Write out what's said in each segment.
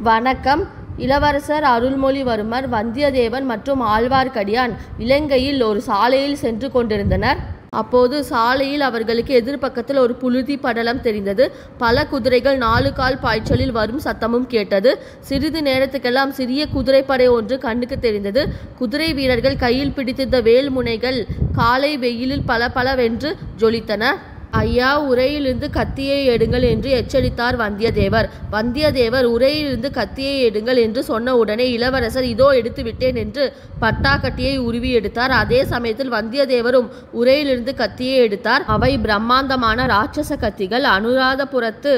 வணக்கம். இளவரசர் அருள்மொழிவர்மர், வந்தியத்தேவன் மற்றும் ஆழ்வார்க்கடியான் இலங்கையில் ஒரு சாலையில் சென்று கொண்டிருந்தனர். அப்போது சாலையில் அவர்களுக்கு எதிர்பக்கத்தில் ஒரு புழுதி படலம் தெரிந்தது. பல குதிரைகள் 4 கால் பாய்ச்சலில் வரும் சத்தமும் கேட்டது. சிறிது நேரத்துக்கெல்லாம் சிறிய குதிரைப்படை ஒன்று கண்ணுக்கு தெரிந்தது. குதிரை வீரர்கள் கையில் பிடித்திருந்த வேல் முனைகள் காலை வெயிலில் பளபளவென்று ஜொலித்தன. ஐயா, உரையிலிருந்து கத்தியை எடுங்கள் என்று எச்சரித்தார் வந்தியத்தேவர். வந்தியத்தேவர் உரையிலிருந்து கத்தியை எடுங்கள் என்று சொன்ன உடனே இளவரசர் இதோ எடுத்து விட்டேன் என்று பட்டாக்கட்டியை உருவி எடுத்தார். அதே சமயத்தில் வந்தியத்தேவரும் உரையிலிருந்து கத்தியை எடுத்தார். அவை பிரம்மாண்டமான ராட்சச கத்திகள். அனுராதபுரத்து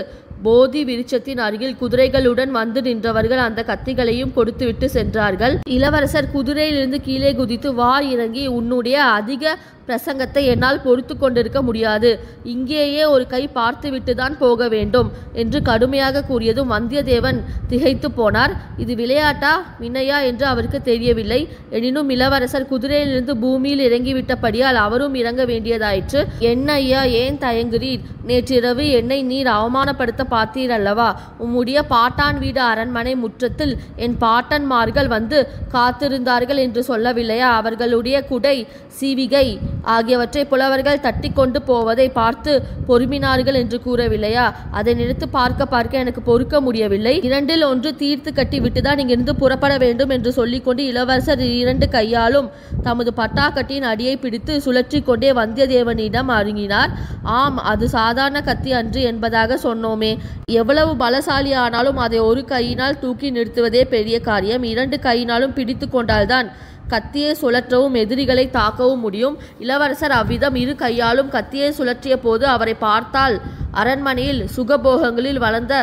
போதி விருட்சத்தின் அருகில் குதிரைகளுடன் வந்து நின்றவர்கள் அந்த கத்திகளையும் கொடுத்துவிட்டு சென்றார்கள். இளவரசர் குதிரையிலிருந்து கீழே குதித்து, வா, இறங்கி, உன்னுடைய அதிக பிரசங்கத்தை என்னால் பொறுத்து கொண்டிருக்க முடியாது. இங்கேயே ஒரு கை பார்த்துவிட்டு தான் போக வேண்டும் என்று கடுமையாக கூறியதும் வந்தியத்தேவன் திகைத்து போனார். இது விளையாட்டா வினையா என்று அவருக்கு தெரியவில்லை. எனினும் இளவரசர் குதிரையிலிருந்து பூமியில் இறங்கிவிட்டபடியால் அவரும் இறங்க வேண்டியதாயிற்று. என்ன ஐயா, ஏன் தயங்குறீர்? நேற்றிரவு என்னை நீர் அவமானப்படுத்த பார்த்தீர் அல்லவா? உம்முடைய பாட்டான் வீடு அரண்மனை முற்றத்தில் என் பாட்டன்மார்கள் வந்து காத்திருந்தார்கள் என்று சொல்லவில்லையா? அவர்களுடைய குடை, சீவிகை ஆகியவற்றை புலவர்கள் தட்டி கொண்டு போவதை பார்த்து பொறுமினார்கள் என்று கூறவில்லையா? அதை நினைத்து பார்க்க எனக்கு பொறுக்க முடியவில்லை. 2இல் 1 தீர்த்து கட்டி விட்டுதான் இங்கிருந்து புறப்பட வேண்டும் என்று சொல்லிக்கொண்டு இளவரசர் 2 கையாலும் தமது பட்டாக்கட்டியின் அடியை பிடித்து சுழற்றி கொண்டே வந்தியத்தேவனிடம் அருங்கினார். ஆம், அது சாதாரண கத்தி அன்று என்பதாக சொன்னோமே. எவ்வளவு பலசாலி ஆனாலும் அதை ஒரு கையினால் தூக்கி நிறுத்துவதே பெரிய காரியம். 2 கையினாலும் பிடித்து கொண்டால்தான் கத்தியை சுழற்றவும் எதிரிகளை தாக்கவும் முடியும். இளவரசர் அவ்விதம் 2 கையாலும் கத்தியை சுழற்றிய போது அவரை பார்த்தால் அரண்மனையில் சுகபோகங்களில் வளர்ந்த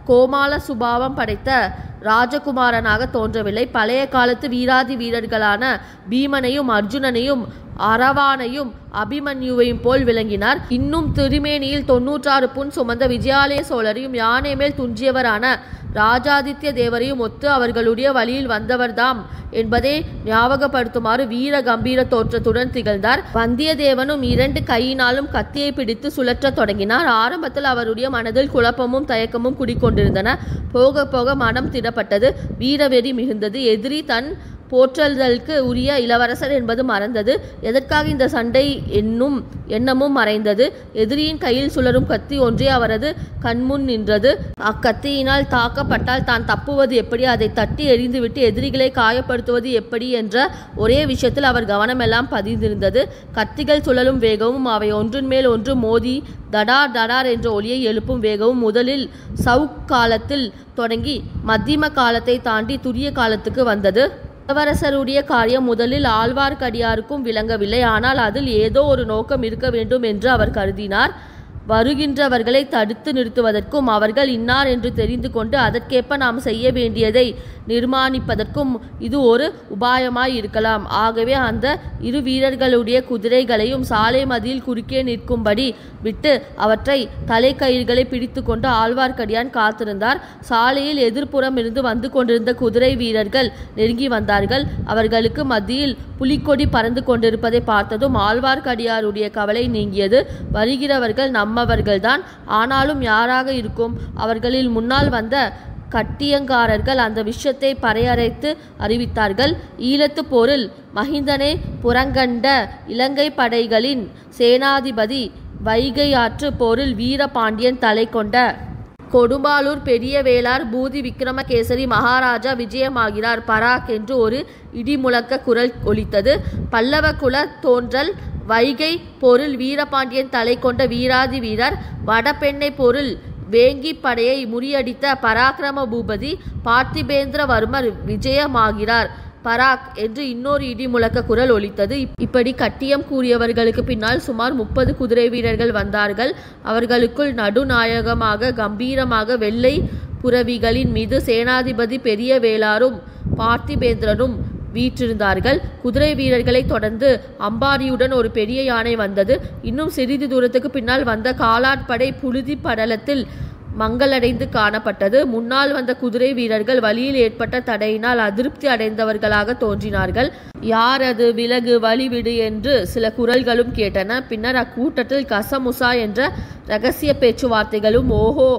கோமாள சுபாவம் படைத்த ராஜகுமாரனாக தோன்றவில்லை. பழைய காலத்து வீராதி வீரர்களான பீமனையும் அர்ஜுனனையும் அரவானையும் அபிமன்யுவையும் போல் விளங்கினார். இன்னும் திருமேனியில் 96 புண் சுமந்த விஜயாலய சோழரையும் யானை மேல் துஞ்சியவரான ராஜாதித்ய தேவரையும் ஒத்து அவர்களுடைய வழியில் வந்தவர்தாம் என்பதை ஞாபகப்படுத்துமாறு வீர கம்பீர தோற்றத்துடன் திகழ்ந்தார். வந்தியத்தேவனும் 2 கையினாலும் கத்தியை பிடித்து சுழற்ற தொடங்கினார். ஆரம்பத்தில் அவருடைய மனதில் குழப்பமும் தயக்கமும் குடிக்கொண்டிருந்தன. போக போக மனம் திடப்பட்டது. வீரவெறி மிகுந்தது. எதிரி தன் போற்றல்களுக்கு உரிய இளவரசர் என்பது மறந்தது. எதற்காக இந்த சண்டை என்னும் எண்ணமும் மறைந்தது. எதிரியின் கையில் சுழரும் கத்தி ஒன்றே அவரது கண்முன் நின்றது. அக்கத்தியினால் தாக்கப்பட்டால் தான் தப்புவது எப்படி, அதை தட்டி எறிந்துவிட்டு எதிரிகளை காயப்படுத்துவது எப்படி என்ற ஒரே விஷயத்தில் அவர் கவனமெல்லாம் பதிந்திருந்தது. கத்திகள் சுழலும் வேகமும் அவை ஒன்றின் மேல் ஒன்று மோதி தடார் தடார் என்ற ஒலியை எழுப்பும் வேகமும் முதலில் சவுக் காலத்தில் தொடங்கி மத்தியம காலத்தை தாண்டி துரிய காலத்துக்கு வந்தது. இளவரசருடைய காரியம் முதலில் ஆழ்வார்க்கடியாருக்கும் விளங்கவில்லை. ஆனால் அதில் ஏதோ ஒரு நோக்கம் இருக்க வேண்டும் என்று அவர் கருதினார். வருகின்றவர்களை தடுத்து நிறுத்துவதற்கும் அவர்கள் இன்னார் என்று தெரிந்து கொண்டு அதற்கேற்ப நாம் செய்ய வேண்டியதை நிர்மாணிப்பதற்கும் இது ஒரு உபாயமாய் இருக்கலாம். ஆகவே அந்த 2 வீரர்களுடைய குதிரைகளையும் சாலை மதியில் குறுக்கே நிற்கும்படி விட்டு அவற்றை தலைக்கயிறுகளை பிடித்து கொண்டு ஆழ்வார்க்கடியான் காத்திருந்தார். சாலையில் எதிர்ப்புறம் இருந்து வந்து கொண்டிருந்த குதிரை வீரர்கள் நெருங்கி வந்தார்கள். அவர்களுக்கு மத்தியில் புலிக்கொடி பறந்து கொண்டிருப்பதை பார்த்ததும் ஆழ்வார்க்கடியாருடைய கவலை நீங்கியது. வருகிறவர்கள் நம்மவர்கள்தான். ஆனாலும் யாராக இருக்கும்? அவர்களில் முன்னால் வந்த கட்டியங்காரர்கள் அந்த விஷயத்தை பறையறைத்து அறிவித்தார்கள். ஈழத்து போரில் மகிந்தனை புறங்கண்ட இலங்கை படைகளின் சேனாதிபதி வைகை ஆற்று போரில் வீரபாண்டியன் தலை கொண்ட கொடும்பாலூர் பெரிய வேளார் பூதி விக்ரமகேசரி மகாராஜா விஜயமாகிறார், பராக் என்று ஒரு இடிமுழக்க குரல் ஒலித்தது. பல்லவ குல தோன்றல் வைகை போரில் வீரபாண்டியன் தலை கொண்ட வீராதி வீரர், வடபெண்ணை போரில் வேங்கி படையை முறியடித்த பராக்கிரம பூபதி பார்த்திபேந்திரவர்மர் விஜயமாகிறார், பராக் என்று இன்னொரு இடி முழக்க குரல் ஒலித்தது. இப்படி கட்டியம் கூறியவர்களுக்கு பின்னால் சுமார் 30 குதிரை வீரர்கள் வந்தார்கள். அவர்களுக்குள் நடுநாயகமாக கம்பீரமாக வெள்ளை புரவிகளின் மீது சேனாதிபதி பெரிய வேளாரும் பார்த்திபேந்திரனும் வீற்றிருந்தார்கள். குதிரை வீரர்களை தொடர்ந்து அம்பாரியுடன் ஒரு பெரிய யானை வந்தது. இன்னும் சிறிது தூரத்துக்கு பின்னால் வந்த காலாட்படை புழுதி படலத்தில் மங்களடைந்து காணப்பட்டது. முன்னால் வந்த குதிரை வீரர்கள் வழியில் ஏற்பட்ட தடையினால் அதிருப்தி அடைந்தவர்களாக தோன்றினார்கள். யார் அது? விலகு, வழிவிடு என்று சில குரல்களும் கேட்டன. பின்னர் அக்கூட்டத்தில் கசமுசா என்ற இரகசிய பேச்சுவார்த்தைகளும் ஓஹோ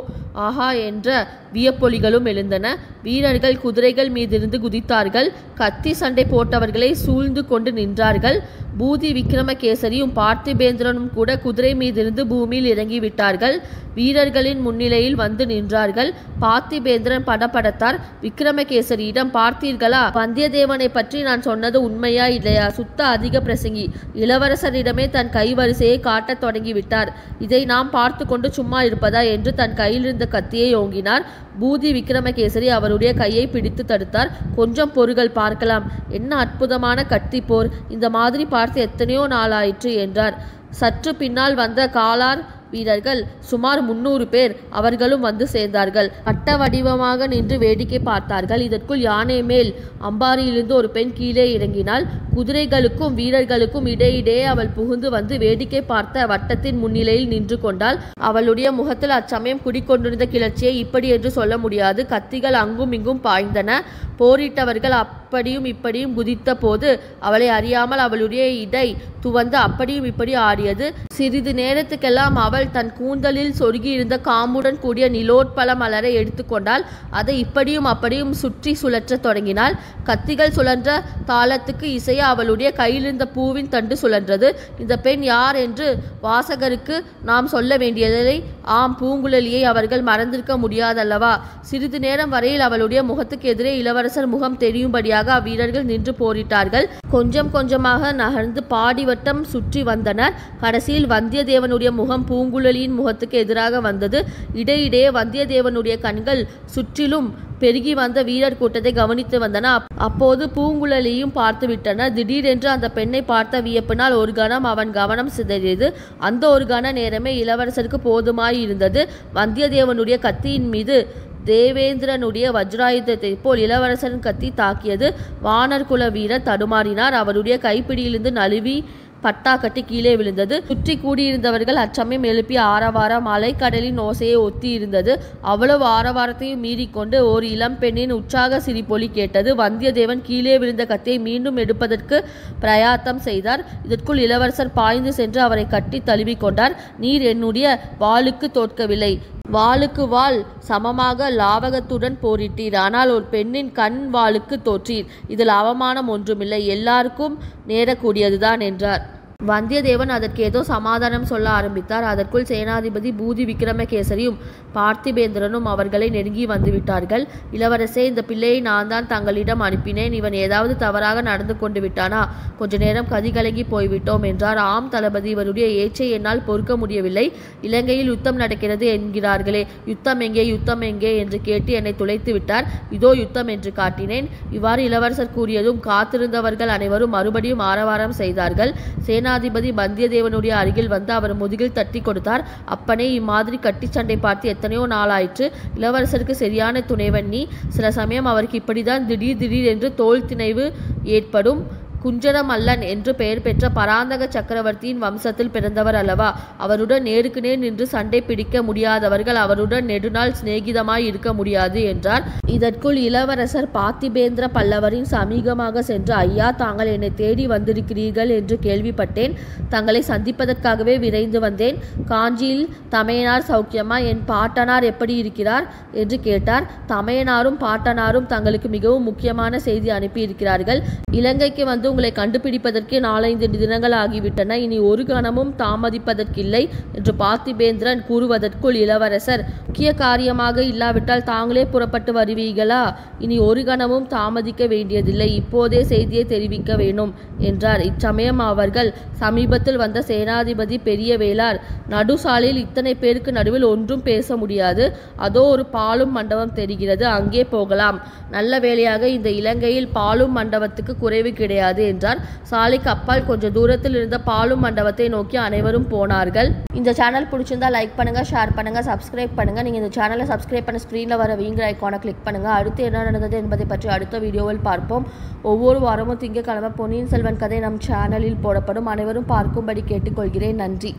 ஆஹா என்ற வியப்பொலிகளும் எழுந்தன. வீரர்கள் குதிரைகள் மீதிருந்து குதித்தார்கள். கத்தி சண்டை போட்டவர்களை சூழ்ந்து கொண்டு நின்றார்கள். பூதி விக்ரமகேசரியும் பார்த்திபேந்திரனும் கூட குதிரை மீதிருந்து பூமியில் இறங்கிவிட்டார்கள். வீரர்களின் முன்னிலையில் வந்து நின்றார்கள். பார்த்திபேந்திரன் படபடத்தார். விக்ரமகேசரியிடம், பார்த்தீர்களா, வந்தியத்தேவனை பற்றி நான் சொன்னது உண்மையா இல்லையா? சுத்த அதிக பிரசங்கி. இளவரசரிடமே தன் கைவரிசையை காட்டத் தொடங்கிவிட்டார். இதை நாம் பார்த்து கொண்டு சும்மா இருப்பதா என்று தன் கையில் இருந்த கத்தியை ஓங்கினார். பூதி விக்ரமகேசரி அவருடைய கையை பிடித்து தடுத்தார். கொஞ்சம் பொறுகள், பார்க்கலாம். என்ன அற்புதமான கத்தி போர்! இந்த மாதிரி பார்த்து எத்தனையோ நாளாயிற்று என்றார். சற்று பின்னால் வந்த காலார் வீரர்கள் சுமார் 300 பேர் அவர்களும் வந்து சேர்ந்தார்கள். வட்ட வடிவமாக நின்று வேடிக்கை பார்த்தார்கள். இதற்குள் யானை மேல் அம்பாரியிலிருந்து ஒரு பெண் கீழே இறங்கினாள். குதிரைகளுக்கும் வீரர்களுக்கும் இடையிடையே அவள் புகுந்து வந்து வேடிக்கை பார்த்த வட்டத்தின் முன்னிலையில் நின்று கொண்டாள். அவளுடைய முகத்தில் அச்சமயம் குடிக்கொண்டிருந்த கிளர்ச்சியை இப்படி என்று சொல்ல முடியாது. கத்திகள் அங்கும் இங்கும் பாய்ந்தன. போரிட்டவர்கள் அப்படியும் இப்படியும் குதித்த போது அவளை அறியாமல் அவளுடைய இடை துவந்து அப்படியும் இப்படி ஆடியது. சிறிது நேரத்துக்கெல்லாம் அவள் தன் கூந்தலில் சொருகியிருந்த காம்புடன் கூடிய நிலோட்பல மலரை எடுத்துக்கொண்டாள். அதை இப்படியும் அப்படியும் சுற்றி சுழற்ற தொடங்கினாள். கத்திகள் சுழன்ற தாளத்துக்கு இசைய அவளுடைய கையிலிருந்த பூவின் தண்டு சுழன்றது. இந்த பெண் யார் என்று வாசகருக்கு நாம் சொல்ல வேண்டியதில்லை. ஆம், பூங்குழலியை அவர்கள் மறந்திருக்க முடியாதல்லவா? சிறிது நேரம் வரையில் அவளுடைய முகத்துக்கு எதிரே இளவரசர் முகம் தெரியும்படியாக அவ்வீரர்கள் நின்று போரிட்டார்கள். கொஞ்சம் கொஞ்சமாக நகர்ந்து பாடிவட்டம் சுற்றி வந்தனர். கடைசியில் வந்தியத்தேவனுடைய முகம் பூங்குழலியின் முகத்துக்கு எதிராக வந்தது. இடையிடையே வந்தியத்தேவனுடைய கண்கள் சுற்றிலும் பெருகி வந்த வீரர் கூட்டத்தை கவனித்து வந்தன. அப்போது பூங்குழலியும் பார்த்து விட்டனர். திடீரென்று அந்த பெண்ணை பார்த்த வியப்பினால் ஒரு கணம் அவன் கவனம் சிதறியது. அந்த ஒரு கண நேரமே இளவரசருக்கு போதுமாய் இருந்தது. வந்தியத்தேவனுடைய கத்தியின் மீது தேவேந்திரனுடைய வஜ்ராயுதத்தை போல் இளவரசரின் கத்தி தாக்கியது. வானர் குல வீரர் தடுமாறினார். அவருடைய கைப்பிடியிலிருந்து நழுவி பட்டா கட்டி கீழே விழுந்தது. சுற்றி கூடியிருந்தவர்கள் அச்சமயம் எழுப்பிய ஆரவாரம் அலைக்கடலின் ஓசையை ஒத்தி இருந்தது. அவ்வளவு ஆரவாரத்தையும் மீறிக்கொண்டு ஒரு இளம் பெண்ணின் உற்சாக சிரிப்பொலி கேட்டது. வந்தியத்தேவன் கீழே விழுந்த கத்தியை மீண்டும் எடுப்பதற்கு பிரயாத்தம் செய்தார். இதற்குள் இளவரசர் பாய்ந்து சென்று அவரை கட்டி தழுவிக்கொண்டார். நீர் என்னுடைய வாளுக்கு தோற்கவில்லை. வாளுக்கு வாள் சமமாக லாவகத்துடன் போரிட்டீர். ஆனால் ஒரு பெண்ணின் கண் வாளுக்கு தோற்றீர். இதில் அவமானம் ஒன்றுமில்லை. எல்லாருக்கும் நேரக்கூடியதுதான் என்றார். வந்தியத்தேவன் அதற்கு ஏதோ சமாதானம் சொல்ல ஆரம்பித்தார். அதற்குள் சேனாதிபதி பூதி விக்ரமகேசரியும் பார்த்திபேந்திரனும் அவர்களை நெருங்கி வந்துவிட்டார்கள். இளவரசே, இந்த பிள்ளையை நான் தான் தங்களிடம் அனுப்பினேன். இவன் ஏதாவது தவறாக நடந்து கொண்டு விட்டானா? கொஞ்ச நேரம் கதிகலங்கி போய்விட்டோம் என்றார். ஆம் தளபதி, இவருடைய ஏச்சை என்னால் பொறுக்க முடியவில்லை. இலங்கையில் யுத்தம் நடக்கிறது என்கிறார்களே, யுத்தம் எங்கே, யுத்தம் எங்கே என்று கேட்டு என்னை துளைத்து விட்டார். இதோ யுத்தம் என்று காட்டினேன். இவ்வாறு இளவரசர் கூறியதும் காத்திருந்தவர்கள் அனைவரும் மறுபடியும் ஆரவாரம் செய்தார்கள். சேனாதிபதி வந்தியத்தேவனுடைய அருகில் வந்து அவர் முதுகில் தட்டி கொடுத்தார். அப்பனே, இம்மாதிரி கட்டி சண்டை பார்த்து எத்தனையோ நாளாயிற்று. இளவரசருக்கு சரியான துணைவன் நீ. சில சமயம் அவருக்கு இப்படிதான் திடீர் என்று தோல் திணைவு ஏற்படும். குஞ்சரமல்லன் என்று பெயர் பெற்ற பராந்தக சக்கரவர்த்தியின் வம்சத்தில் பிறந்தவர் அல்லவா? அவருடன் நேருக்கு நேர் நின்று சண்டை பிடிக்க முடியாதவர்கள் அவருடன் நெடுநாள் சிநேகிதமாய் இருக்க முடியாது என்றார். இதற்குள் இளவரசர் பார்த்திபேந்திர பல்லவரின் சமீபமாக சென்று, ஐயா, தாங்கள் என்னை தேடி வந்திருக்கிறீர்கள் என்று கேள்விப்பட்டேன். தங்களை சந்திப்பதற்காகவே விரைந்து வந்தேன். காஞ்சியில் தமையனார் சௌக்கியமா? என் பாட்டனார் எப்படி இருக்கிறார் என்று கேட்டார். தமையனாரும் பாட்டனாரும் தங்களுக்கு மிகவும் முக்கியமான செய்தி அனுப்பி இருக்கிறார்கள். இலங்கைக்கு வந்து உங்களை கண்டுபிடிப்பதற்கு 4-5 தினங்கள் ஆகிவிட்டன. இனி ஒரு கணமும் தாமதிப்பதற்கில்லை என்று பார்த்திபேந்திரன் கூறுவதற்குள் இளவரசர், முக்கிய காரியமாக இல்லாவிட்டால் தாங்களே புறப்பட்டு வருவீர்களா? இனி ஒரு கணமும் தாமதிக்க வேண்டியதில்லை. இப்போதே செய்தியை தெரிவிக்க வேணும் என்றார். இச்சமயம் அவர்கள் சமீபத்தில் வந்த சேனாதிபதி பெரிய வேளார், நடுசாலையில் இத்தனை பேருக்கு நடுவில் ஒன்றும் பேச முடியாது. அதோ ஒரு பாலும் மண்டபம் தெரிகிறது, அங்கே போகலாம். நல்ல வேளையாக இந்த இலங்கையில் பாலும் மண்டபத்துக்கு குறைவு கிடையாது என்றார். சாலைக்கு அப்பால் கொஞ்சம் தூரத்தில் இருந்த பாலும் மண்டபத்தை நோக்கி அனைவரும் போனார்கள். இந்த சேனல் பிடிச்சிருந்தா லைக் பண்ணுங்க, ஷேர் பண்ணுங்க, சப்ஸ்கிரைப் பண்ணுங்க. நீங்க இந்த சேனலை சப்ஸ்கிரைப் பண்ண ஸ்கிரீன்ல வர வீங்கிற ஐகானை கிளிக் பண்ணுங்க. அடுத்து என்ன நடந்தது என்பதை பற்றி அடுத்த வீடியோவில் பார்ப்போம். ஒவ்வொரு வாரமும் திங்கட்கிழமை பொன்னியின் செல்வன் கதை நம் சேனலில் போடப்படும். அனைவரும் பார்க்கும்படி கேட்டுக்கொள்கிறேன். நன்றி.